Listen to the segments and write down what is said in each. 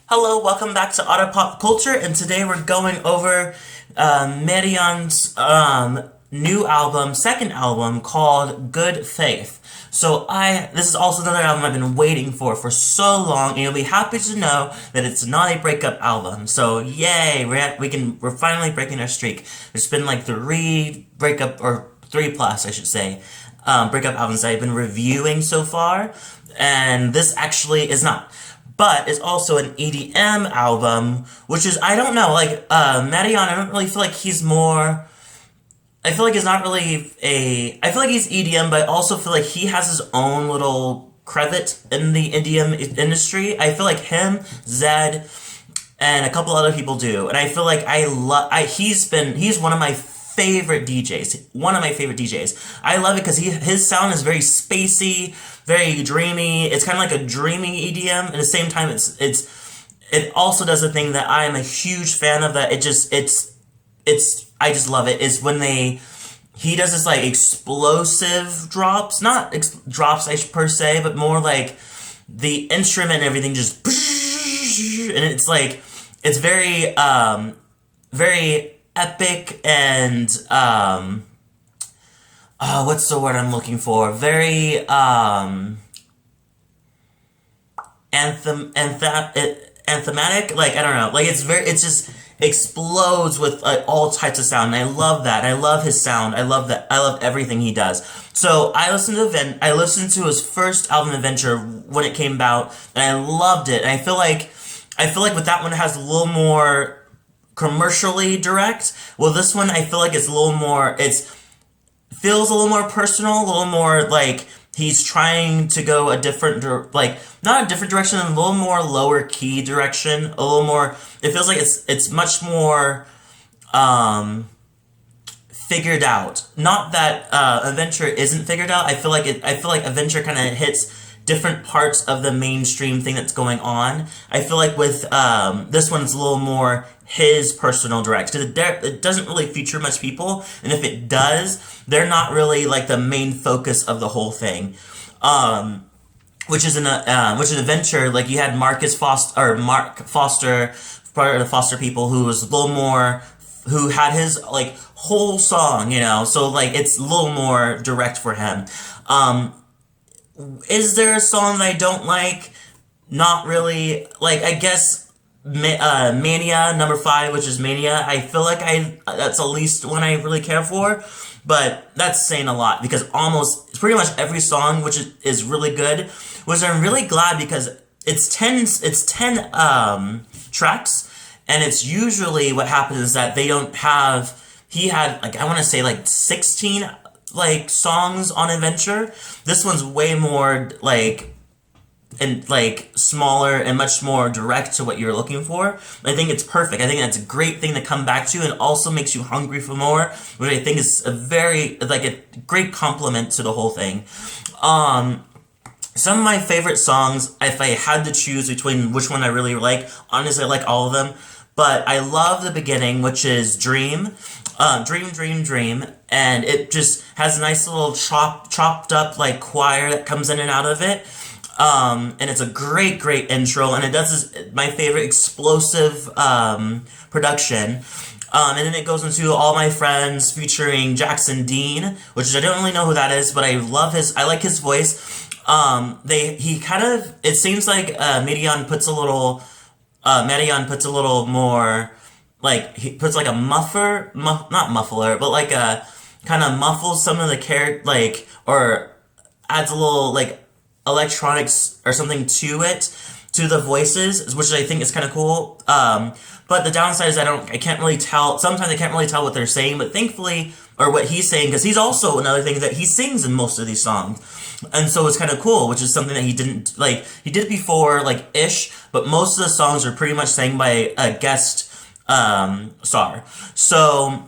Hello, welcome back to Auto Pop Culture, and today we're going over Madeon's new album, second album, called Good Faith. This is also another album I've been waiting for so long, and you'll be happy to know that it's not a breakup album. So yay, we're finally breaking our streak. There's been like three plus, I should say, breakup albums that I've been reviewing so far, and this actually is not. But it's also an EDM album, which is, I don't know, like, Madeon, I don't really feel like he's more, I feel like he's not really I feel like he's EDM, but I also feel like he has his own little credit in the EDM industry. I feel like him, Zed, and a couple other people do, and I feel like he's one of my favorite DJs. One of my favorite DJs. I love it because his sound is very spacey, very dreamy. It's kind of like a dreamy EDM. At the same time, it also does a thing that I am a huge fan of. That I just love it. Is when he does this like explosive drops, not drops per se, but more like the instrument and everything just, and it's like it's very epic and what's the word I'm looking for? Very anthematic. Like I don't know. Like it's just explodes with all types of sound. And I love that. I love his sound. I love that. I love everything he does. So I listened to his first album Adventure when it came out, and I loved it. And I feel like with that one it has a little more commercially direct. Well, this one I feel like it's a little more. Feels a little more personal, a little more like he's trying to go a different, not a different direction, a little more lower key direction, a little more. It feels like it's much more figured out. Not that Adventure isn't figured out. I feel like Adventure kind of hits different parts of the mainstream thing that's going on. I feel like with this one's a little more his personal direct, because it doesn't really feature much people, and if it does, they're not really like the main focus of the whole thing. Which is an Adventure. Like you had Mark Foster, part of the Foster people, who was a little more, who had his like whole song, so like it's a little more direct for him. Is there a song that I don't like? Not really. Like, I guess Mania, number 5, which is Mania, I feel like that's the least one I really care for. But that's saying a lot, because pretty much every song, which is really good, which I'm really glad, because it's 10 tracks, and it's usually what happens is that he had, like, I want to say, like, 16 like songs on Adventure. This one's way more like smaller and much more direct to what you're looking for. I think it's perfect. I think that's a great thing to come back to, and also makes you hungry for more, which I think is a great compliment to the whole thing. Some of my favorite songs, if I had to choose between which one I really like, honestly I like all of them, but I love the beginning, which is Dream. Dream, and it just has a nice little chopped up like choir that comes in and out of it, and it's a great intro, and it does my favorite explosive production, and then it goes into All My Friends featuring Jackson Dean, which I don't really know who that is, but I like his voice. It seems like Madeon puts a little more. Like, he puts like a not muffler, but like a kind of muffles some of the or adds a little like electronics or something to the voices, which I think is kind of cool. But the downside is I can't really tell. Sometimes I can't really tell what they're saying, but thankfully, or what he's saying, because he's also another thing that he sings in most of these songs. And so it's kind of cool, which is something that he didn't, he did before, ish, but most of the songs are pretty much sang by a guest star. So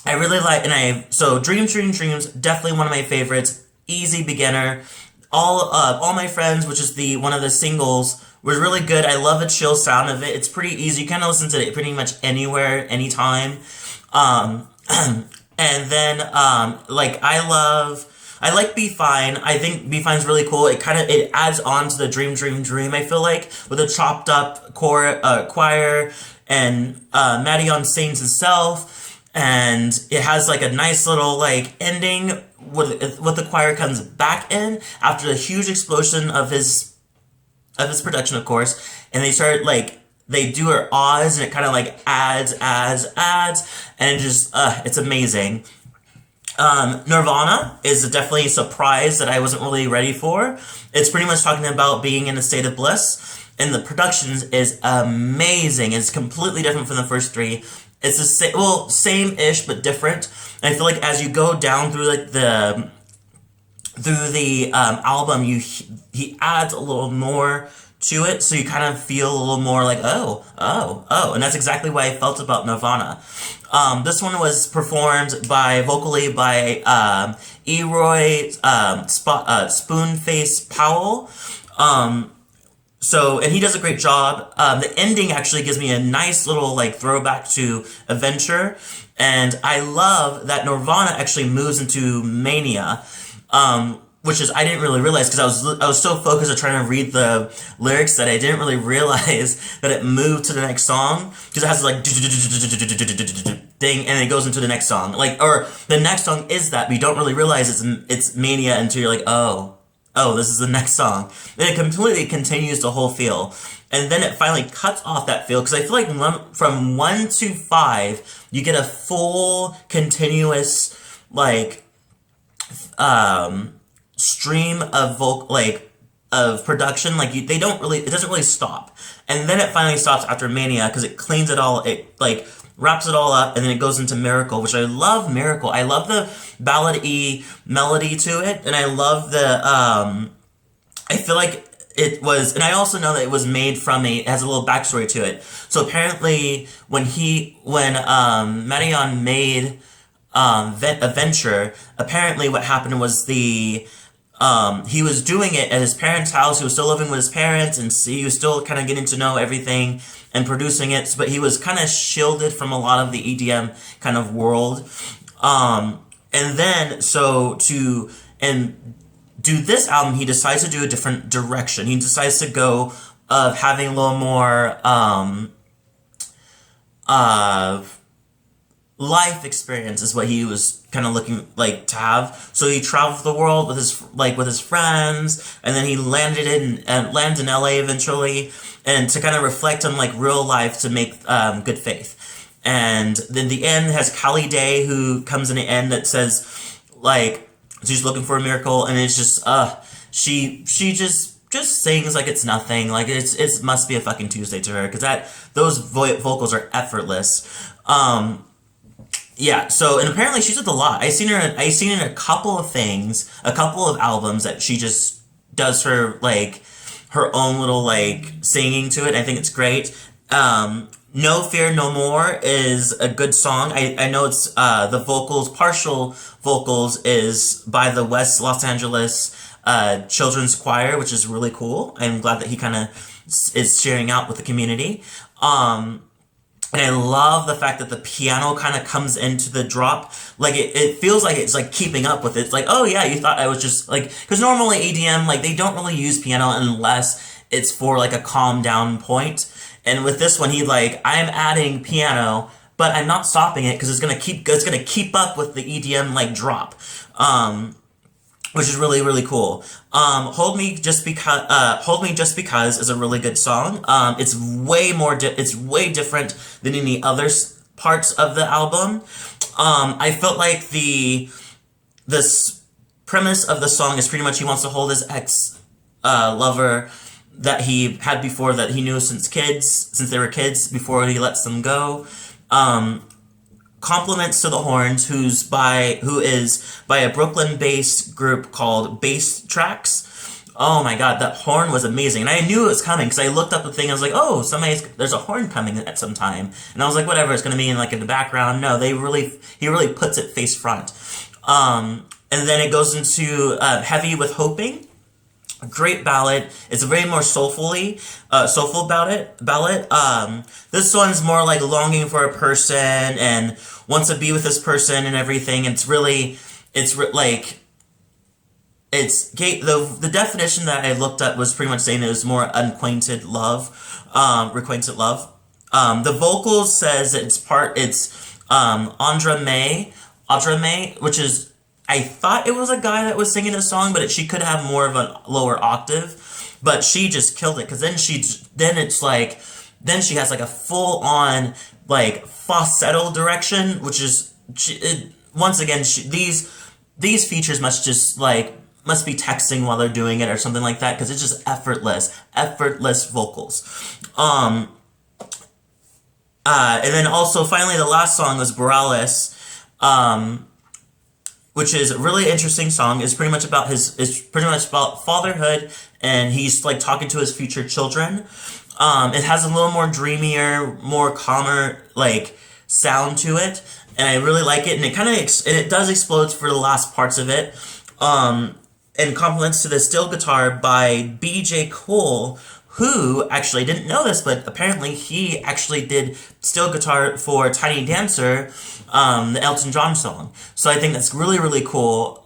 I really like, Dreams, definitely one of my favorites. Easy beginner. All My Friends, which is one of the singles, was really good. I love the chill sound of it. It's pretty easy. You kind of listen to it pretty much anywhere, anytime. And then, I love I like Be Fine. I think Be Fine's really cool. It adds on to the Dream Dream Dream, I feel like, with a chopped up choir and Madeon sings himself, and it has like a nice little like ending with the choir comes back in after the huge explosion of his production, of course, and they start like they do her ahs, and it kind of like adds, and it just it's amazing. Nirvana is definitely a surprise that I wasn't really ready for. It's pretty much talking about being in a state of bliss, and the production is amazing. It's completely different from the first three. It's the same-ish but different. And I feel like as you go down through like the album, he adds a little more to it, so you kind of feel a little more like oh, and that's exactly what I felt about Nirvana. This one was performed vocally by Eroy Spoonface Powell. And he does a great job. The ending actually gives me a nice little like throwback to Adventure, and I love that Nirvana actually moves into Mania. Which is I didn't really realize because I was so focused on trying to read the lyrics that I didn't really realize that it moved to the next song, because it has like ding, and it goes into the next song, like, or the next song is that, but you don't really realize it's Mania until you're like, oh, this is the next song. Then it completely continues the whole feel, and then it finally cuts off that feel, because I feel like from 1 to 5 you get a full continuous like stream of of production. Like it doesn't really stop, and then it finally stops after Mania because it cleans it all, it like wraps it all up, and then it goes into Miracle, which I love. Miracle, I love the ballad-y melody to it, and I love the I feel like it was, and I also know that it was made from it has a little backstory to it. So apparently when Madeon made Adventure, apparently what happened was he was doing it at his parents' house. He was still living with his parents, and he was still kind of getting to know everything and producing it. But he was kind of shielded from a lot of the EDM kind of world. And then, do this album, he decides to do a different direction. He decides to go of having a little more life experience is what he was kind of looking like to have. So he traveled the world with his friends, and then he landed in LA eventually, and to kind of reflect on like real life to make Good Faith. And then the end has Callie Day, who comes in the end that says like she's looking for a miracle, and it's just she just sings like it's nothing, like it must be a fucking Tuesday to her, because those vocals are effortless. Yeah, so, and apparently she's with a lot. I seen her in a couple of things, a couple of albums that she just does her own little like singing to it. I think it's great. No Fear No More is a good song. I know it's the partial vocals is by the West Los Angeles Children's Choir, which is really cool. I'm glad that he kind of is sharing out with the community. And I love the fact that the piano kind of comes into the drop. Like, it feels like it's, like, keeping up with it. It's like, oh, yeah, you thought I was just, like... Because normally EDM, like, they don't really use piano unless it's for, like, a calm down point. And with this one, I'm adding piano, but I'm not stopping it because it's gonna keep up with the EDM, like, drop. Which is really, really cool. Hold Me Just Because is a really good song. It's way different than any other parts of the album. I felt like this premise of the song is pretty much he wants to hold his ex lover that he had before, that he knew since they were kids, before he lets them go. Compliments to the Horns, who is by a Brooklyn-based group called Bass Tracks. Oh my god, that horn was amazing. And I knew it was coming because I looked up the thing and I was like, oh, there's a horn coming at some time. And I was like, whatever, it's going to be in the background. No, he really puts it face front. And then it goes into Heavy with Hoping. A great ballad. It's a very more soulful ballad. This one's more like longing for a person and wants to be with this person and everything. It's the definition that I looked up was pretty much saying it was more unacquainted love, requainted love. The vocals says Audra May, which is, I thought it was a guy that was singing a song, but she could have more of a lower octave, but she just killed it, because then she has like a full on like falsetto direction, which is, once again, these features must be texting while they're doing it or something like that, because it's just effortless vocals. And then also finally the last song was Borealis, which is a really interesting song. It's pretty much about fatherhood, and he's like talking to his future children. It has a little more dreamier, more calmer like sound to it, and I really like it. And it does explode for the last parts of it. And compliments to the steel guitar by B.J. Cole, who actually didn't know this, but apparently he actually did steel guitar for Tiny Dancer, the Elton John song. So I think that's really, really cool.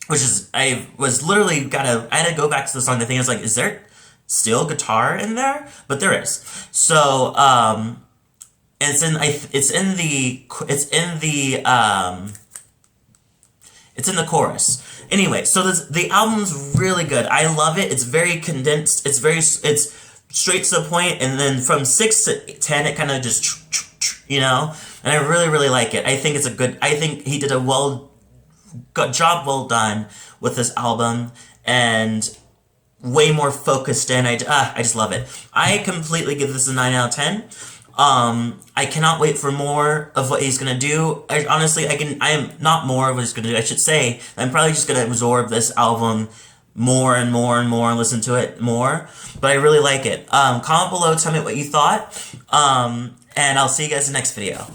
Which is, I had to go back to the song to think, I was like, is there steel guitar in there? But there is. So, and it's in the chorus. Anyway, so the album's really good. I love it. It's very condensed. It's straight to the point, and then from 6 to 10, it kind of just, and I really, really like it. I think he did a job well done with this album, and way more focused in. I just love it. I completely give this a 9 out of 10. I cannot wait for more of what he's gonna do. I am not more of what he's gonna do. I should say, I'm probably just gonna absorb this album more and more and more and listen to it more. But I really like it. Comment below, tell me what you thought. And I'll see you guys in the next video.